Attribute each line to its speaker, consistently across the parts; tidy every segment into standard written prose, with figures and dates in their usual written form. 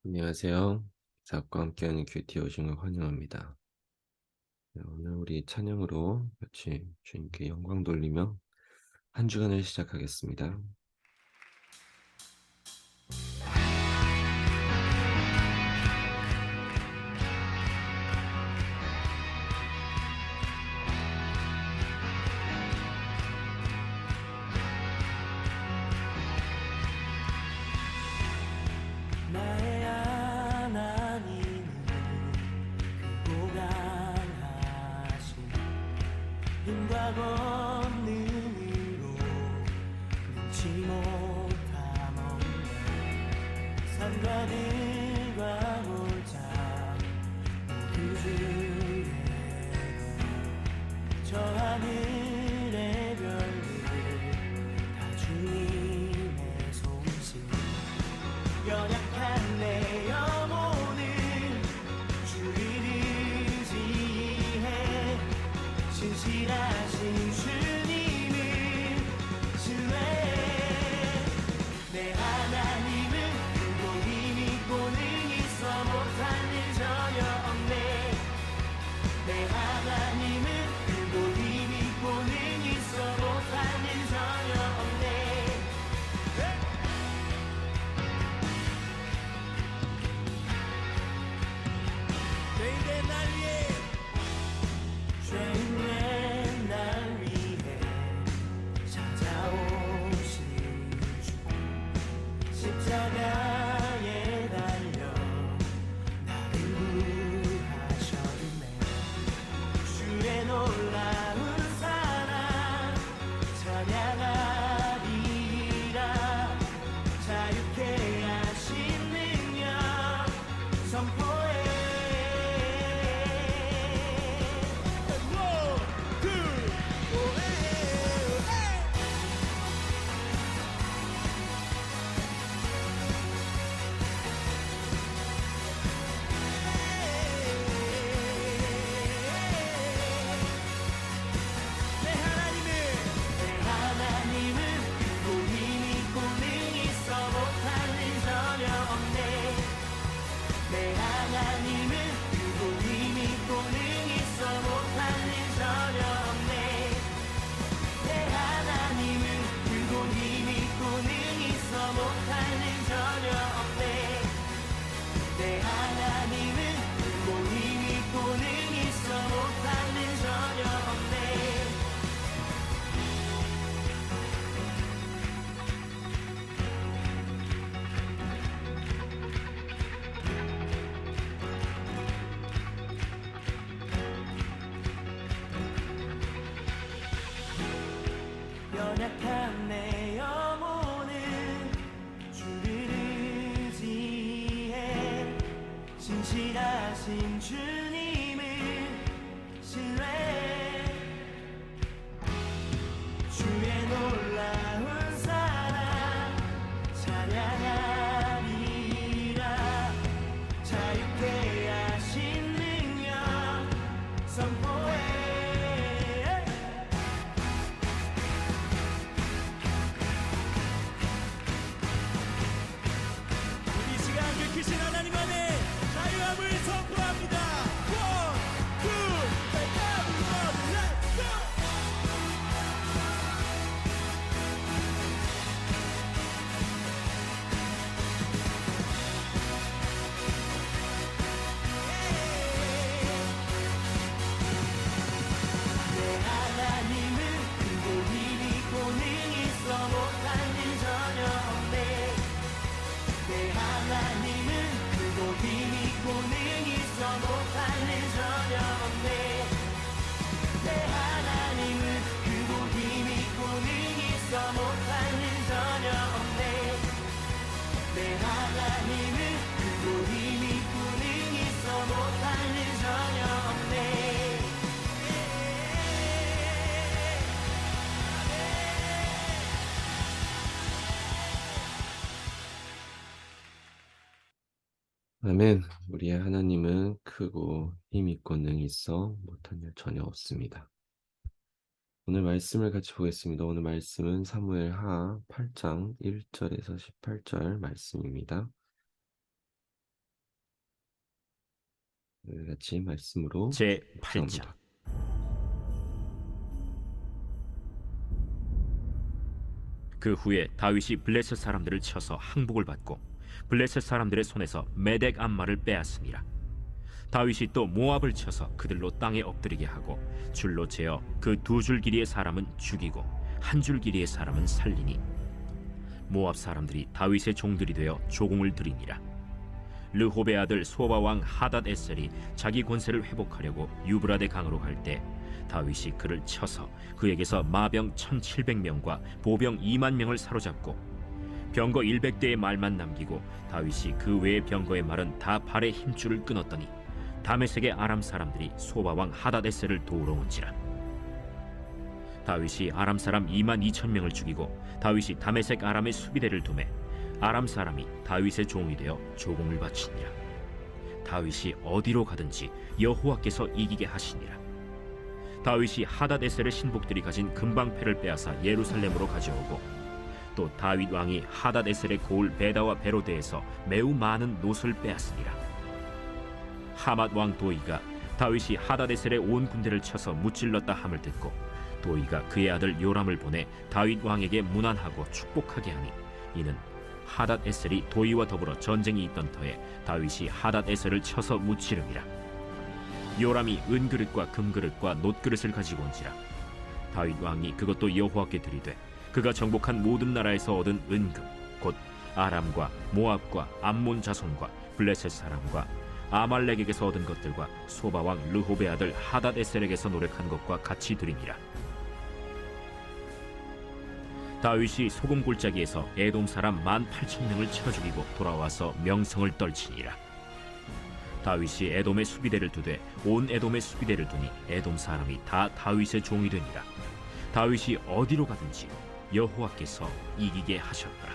Speaker 1: 안녕하세요. 작과 함께하는 큐티 오신 걸 환영합니다. 네, 오늘 우리 찬양으로 같이 주님께 영광 돌리며 한 주간을 시작하겠습니다.
Speaker 2: 나의 하나님은 크고 강하신 힘과 권능으로 능치 못함 없네. 산과 들과 골짜 모두 주의 것, 저 하늘의 별들 다 주님의 솜씨. 연약한 내 영혼을 주를 의지해 신실하신 주님을 신뢰해. 내 하나님은 크고 힘이 권능 있어 못할 일 전혀 없네. 내 하나님은 크고 힘이 권능 있어 못할 일 전혀 없네. 죄인된 날 위해 죄인된 날 위해 찾아오신 주 십자가에 달려 나를 구하셨네. 주의 놀라운 사랑 찬양하리라. 자유케 하신 능력 선포해. 내 하나님은 크고 힘이 권능 있어 못할 일 전혀 없네. 내 하나님은 크고 힘이 권능 있어 못할 일 전혀 없네. 내 하나님은 크고 힘이 권능 있어 못할 일 전혀 없네. 내 하나님은 크고 힘이 권능 있어 못할 일 전혀 없네. 연약한 내 영혼은 주를 의지해 신실하신 주님을 신뢰해. 주의 놀라운 사랑 찬양하리라. 자유케 하신 능력 선포해. 이 시간 크신 하나님 안에 자유함을 선포합니다. One, two, everybody, let's go. 내 하나님은 크고 힘이 권능 있어 못할 일 전혀 없네. 내 하나님은 크고 힘이 권능 있어 못할 일 전혀 없네. 내 하나님은 크고 힘이 권능 있어 못할 일 전혀 없네. 내 하나님은 크고 힘이 권능 있어 못할 일 전혀 없네.
Speaker 1: 아멘. 우리의 하나님은 크고 힘 있고 능 있어 못한 일 전혀 없습니다. 오늘 말씀을 같이 보겠습니다. 오늘 말씀은 사무엘하 8장 1절에서 18절 말씀입니다. 같이 말씀으로
Speaker 3: 제 8장.
Speaker 1: 묵상합니다.
Speaker 3: 그 후에 다윗이 블레셋 사람들을 쳐서 항복을 받고 블레셋 사람들의 손에서 메덱 암마를 빼앗으니라. 다윗이 또 모압을 쳐서 그들로 땅에 엎드리게 하고 줄로 재어 그 두 줄 길이의 사람은 죽이고 한 줄 길이의 사람은 살리니 모압 사람들이 다윗의 종들이 되어 조공을 드리니라. 르홉의 아들 소바 왕 하닷 에셀이 자기 권세를 회복하려고 유브라데 강으로 갈 때 다윗이 그를 쳐서 그에게서 마병 1700명과 보병 2만 명을 사로잡고 병거 100대의 말만 남기고 다윗이 그 외의 병거의 말은 다 발의 힘줄을 끊었더니 다메섹의 아람 사람들이 소바 왕 하닷 에셀을 도우러 온지라. 다윗이 아람 사람 2만 2천 명을 죽이고 다윗이 다메섹 아람의 수비대를 두매 아람 사람이 다윗의 종이 되어 조공을 바치니라. 다윗이 어디로 가든지 여호와께서 이기게 하시니라. 다윗이 하닷 에셀의 신복들이 가진 금방패를 빼앗아 예루살렘으로 가져오고 또 다윗 왕이 하닷 에셀의 고을 베다와 베로데에서 매우 많은 노소를 빼앗으니라. 하맛 왕 도이가 다윗이 하닷 에셀의 온 군대를 쳐서 무찔렀다 함을 듣고 도이가 그의 아들 요람을 보내 다윗 왕에게 문안하고 축복하게 하니 이는 하닷 에셀이 도이와 더불어 전쟁이 있던 터에 다윗이 하닷 에셀을 쳐서 무찌름이라. 요람이 은그릇과 금그릇과 놋그릇을 가지고 온지라. 다윗 왕이 그것도 여호와께 드리되 그가 정복한 모든 나라에서 얻은 은금 곧 아람과 모압과 암몬 자손과 블레셋 사람과 아말렉에게서 얻은 것들과 소바 왕 르홉의 아들 하닷 에셀에게서 노력한 것과 같이 드리니라. 다윗이 소금 골짜기에서 에돔 사람 18,000명을 쳐 죽이고 돌아와서 명성을 떨치니라. 다윗이 에돔의 수비대를 두되 온 에돔의 수비대를 두니 에돔 사람이 다 다윗의 종이 되니라. 다윗이 어디로 가든지 여호와께서 이기게 하셨더라.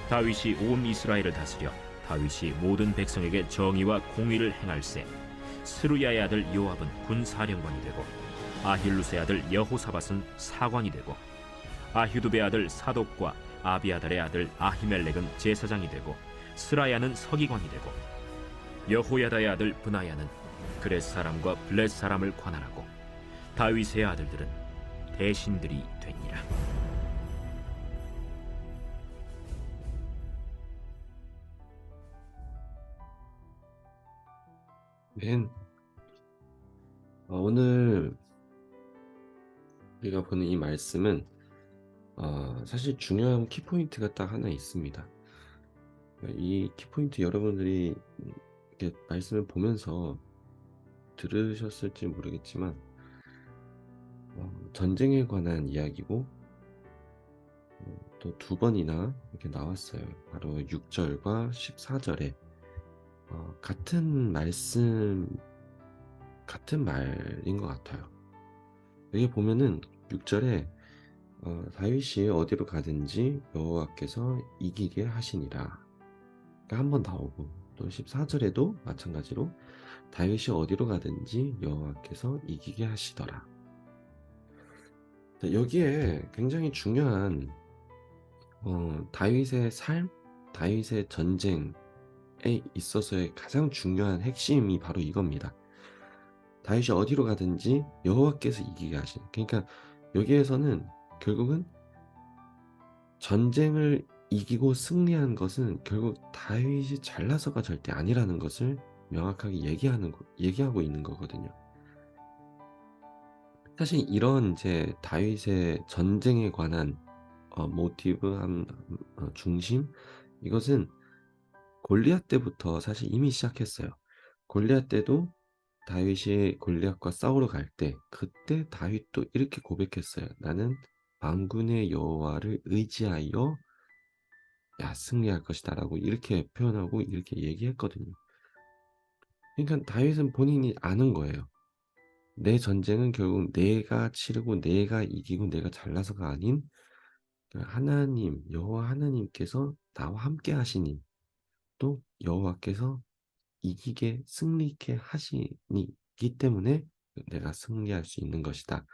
Speaker 3: 다윗이 온 이스라엘을 다스려 다윗이 모든 백성에게 정의와 공의를 행할세 스루야의 아들 요압은 군사령관이 되고 아힐루스의 아들 여호사밧은 사관이 되고 아휴두베의 아들 사독과 아비아달의 아들 아히멜렉은 제사장이 되고 스라야는 서기관이 되고 여호야다의 아들 브나야는 그렛 사람과 블렛 사람을 관할하고 다윗의 아들들은 대신들이 되니라.
Speaker 1: 맨 오늘 우리가 보는 이 말씀은 사실 중요한 키포인트가 딱 하나 있습니다. 이 키포인트 여러분들이 이렇게 말씀을 보면서 들으셨을지 모르겠지만 전쟁에 관한 이야기고 또 두 번이나 이렇게 나왔어요. 바로 6절과 14절에 같은 말씀, 같은 말인 것 같아요. 여기 보면은 6절에 다윗이 어디로 가든지 여호와께서 이기게 하시니라. 그러니까 한 번 나오고 또 14절에도 마찬가지로 다윗이 어디로 가든지 여호와께서 이기게 하시더라. 여기에 굉장히 중요한 다윗의 삶, 다윗의 전쟁에 있어서의 가장 중요한 핵심이 바로 이겁니다. 다윗이 어디로 가든지 여호와께서 이기게 하시는. 그러니까 여기에서는 결국은 전쟁을 이기고 승리한 것은 결국 다윗이 잘나서가 절대 아니라는 것을 명확하게 얘기하고 있는 거거든요. 사실 이런 이제 다윗의 전쟁에 관한 모티브, 중심, 이것은 골리앗 때부터 사실 이미 시작했어요. 골리앗 때도 다윗이 골리앗과 싸우러 갈 때, 그때 다윗도 이렇게 고백했어요. 나는 만군의 여호와를 의지하여 승리할 것이다 라고 이렇게 표현하고 이렇게 얘기했거든요. 그러니까 다윗은 본인이 아는 거예요. 내 전쟁은 결국 내가 치르고 내가 이기고 내가 잘나서가 아닌 하나님, 여호와 하나님께서 나와 함께 하시니 또 여호와께서 이기게 승리케 하시니기 때문에 내가 승리할 수 있는 것이다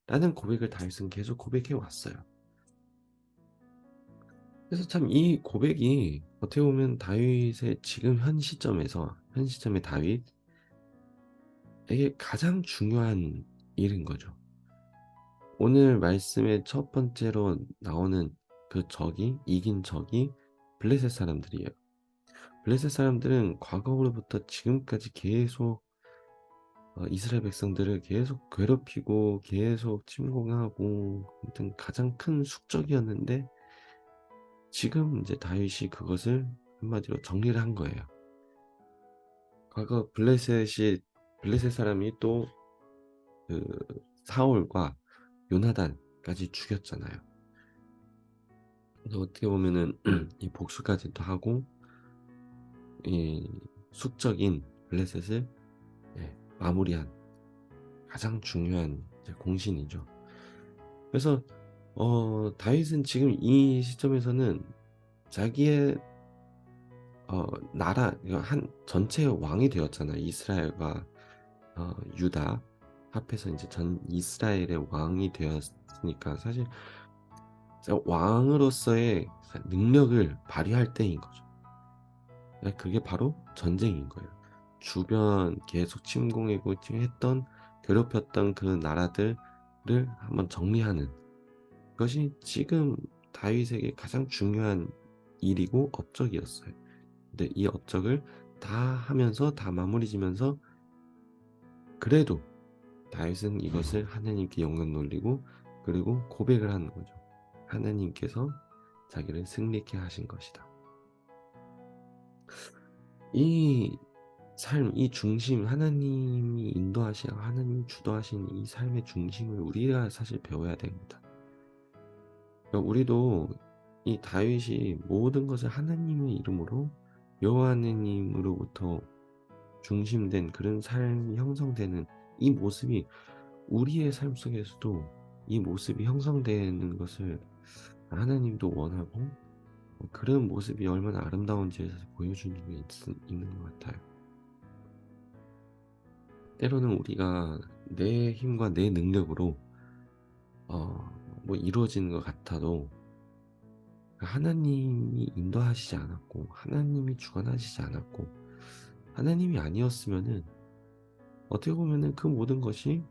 Speaker 1: 라는 고백을 다윗은 계속 고백해 왔어요. 그래서 참 이 고백이 어떻게 보면 다윗의 지금 현 시점에서 현 시점의 다윗에게 가장 중요한 일인 거죠. 오늘 말씀의 첫 번째로 나오는 그 적이 이긴 적이 블레셋 사람들이에요. 블레셋 사람들은 과거로부터 지금까지 계속 이스라엘 백성들을 계속 괴롭히고 계속 침공하고 아무튼 가장 큰 숙적이었는데 지금 이제 다윗이 그것을 한마디로 정리를 한 거예요. 과거 블레셋 사람이 또 그 사울과 요나단까지 죽였잖아요. 그래서 어떻게 보면은 이 복수까지 또 하고 이 숙적인 블레셋을 마무리한 가장 중요한 이제 공신이죠. 그래서 다윗은 지금 이 시점에서는 자기의 나라 한 전체의 왕이 되었잖아요. 이스라엘과 유다 합해서 이제 전 이스라엘의 왕이 되었으니까 사실 왕으로서의 능력을 발휘할 때인 거죠. 그게 바로 전쟁인 거예요. 주변 계속 침공하고 했던 괴롭혔던 그 나라들을 한번 정리하는 것이 지금 다윗에게 가장 중요한 일이고 업적이었어요. 근데 이 업적을 다 하면서 다 마무리 지면서 그래도 다윗은 이것을 하나님께 영광 돌리고 그리고 고백을 하는 거죠. 하나님께서 자기를 승리케 하신 것이다. 이 삶, 이 중심, 하나님이 인도하시고 하나님이 주도하신 이 삶의 중심을 우리가 사실 배워야 됩니다. 그러니까 우리도 이 다윗이 모든 것을 하나님의 이름으로 여호와 하나님으로부터 중심된 그런 삶이 형성되는 이 모습이 우리의 삶 속에서도 이 모습이 형성되는 것을 하나님도 원하고 그런 모습이 얼마나 아름다운지에 보여주는 게 있는 것 같아요. 때로는 우리가 내 힘과 내 능력으로 뭐 이루어지는 것 같아도 하나님이 인도하시지 않았고 하나님이 주관하시지 않았고 하나님이 아니었으면은 어떻게 보면은 그 모든 것이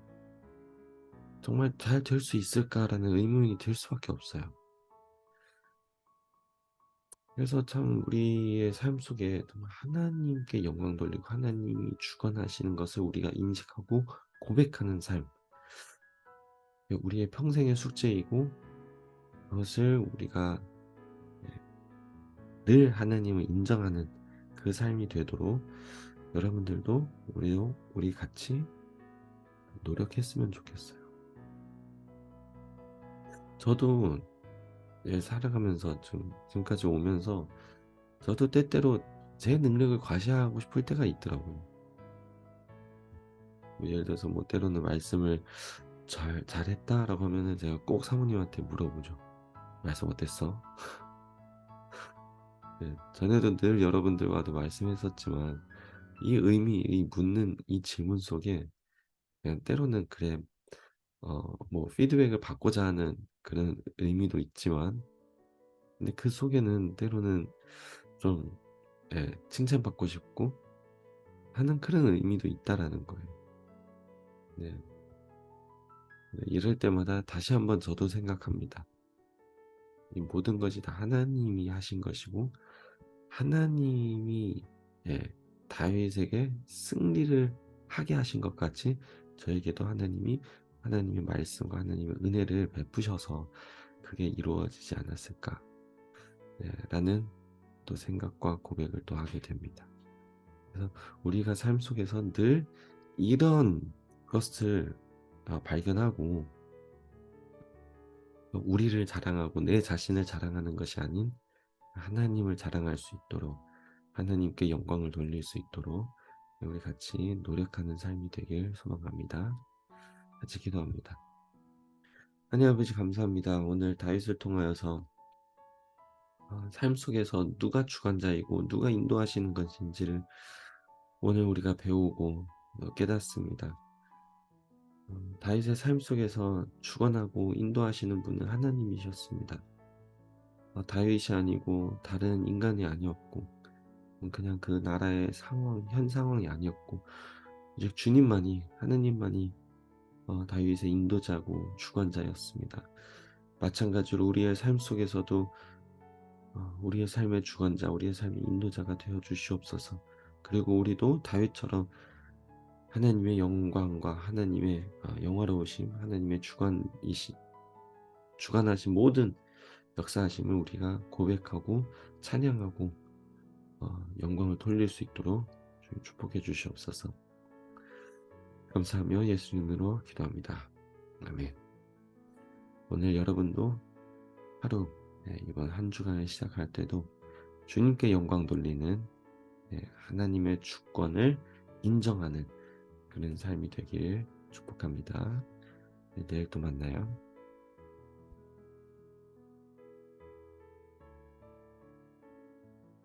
Speaker 1: 정말 잘 될 수 있을까라는 의문이 들 수밖에 없어요. 그래서 참 우리의 삶 속에 정말 하나님께 영광 돌리고 하나님이 주관하시는 것을 우리가 인식하고 고백하는 삶. 우리의 평생의 숙제이고 그것을 우리가 늘 하나님을 인정하는 그 삶이 되도록 여러분들도 우리 같이 노력했으면 좋겠어요. 저도 살아가면서 지금까지 오면서 저도 때때로 제 능력을 과시하고 싶을 때가 있더라고요. 뭐 예를 들어서 뭐 때로는 말씀을 잘했다라고 하면은 제가 꼭 사모님한테 물어보죠. 말씀 어땠어? 전에도 늘 여러분들과도 말씀했었지만 이 묻는 이 질문 속에 그냥 때로는 그래 뭐 피드백을 받고자 하는 그런 의미도 있지만 근데 그 속에는 때로는 좀 칭찬받고 싶고 하는 그런 의미도 있다라는 거예요. 네. 이럴 때마다 다시 한번 저도 생각합니다. 이 모든 것이 다 하나님이 하신 것이고 하나님이 다윗에게 승리를 하게 하신 것 같이 저에게도 하나님의 말씀과 하나님의 은혜를 베푸셔서 그게 이루어지지 않았을까 라는 또 생각과 고백을 또 하게 됩니다. 그래서 우리가 삶 속에서 늘 이런 것을 발견하고 우리를 자랑하고 내 자신을 자랑하는 것이 아닌 하나님을 자랑할 수 있도록 하나님께 영광을 돌릴 수 있도록 우리 같이 노력하는 삶이 되길 소망합니다. 같이 기도합니다. 하나님 아버지 감사합니다. 오늘 다윗을 통하여서 삶 속에서 누가 주관자이고 누가 인도하시는 것인지를 오늘 우리가 배우고 깨닫습니다. 다윗의 삶 속에서 주관하고 인도하시는 분은 하나님이셨습니다. 다윗이 아니고 다른 인간이 아니었고 그냥 그 나라의 상황 현 상황이 아니었고 이제 주님만이 하느님만이 다윗의 인도자고 주관자였습니다. 마찬가지로 우리의 삶 속에서도 우리의 삶의 주관자, 우리의 삶의 인도자가 되어 주시옵소서. 그리고 우리도 다윗처럼 하나님의 영광과 하나님의 영화로우심, 하나님의 주관하신 모든 역사하심을 우리가 고백하고 찬양하고 영광을 돌릴 수 있도록 주님 축복해 주시옵소서. 감사하며 예수님으로 기도합니다. 아멘. 오늘 여러분도 하루 이번 한 주간을 시작할 때도 주님께 영광 돌리는 하나님의 주권을 인정하는 그런 삶이 되길 축복합니다. 내일 또 만나요.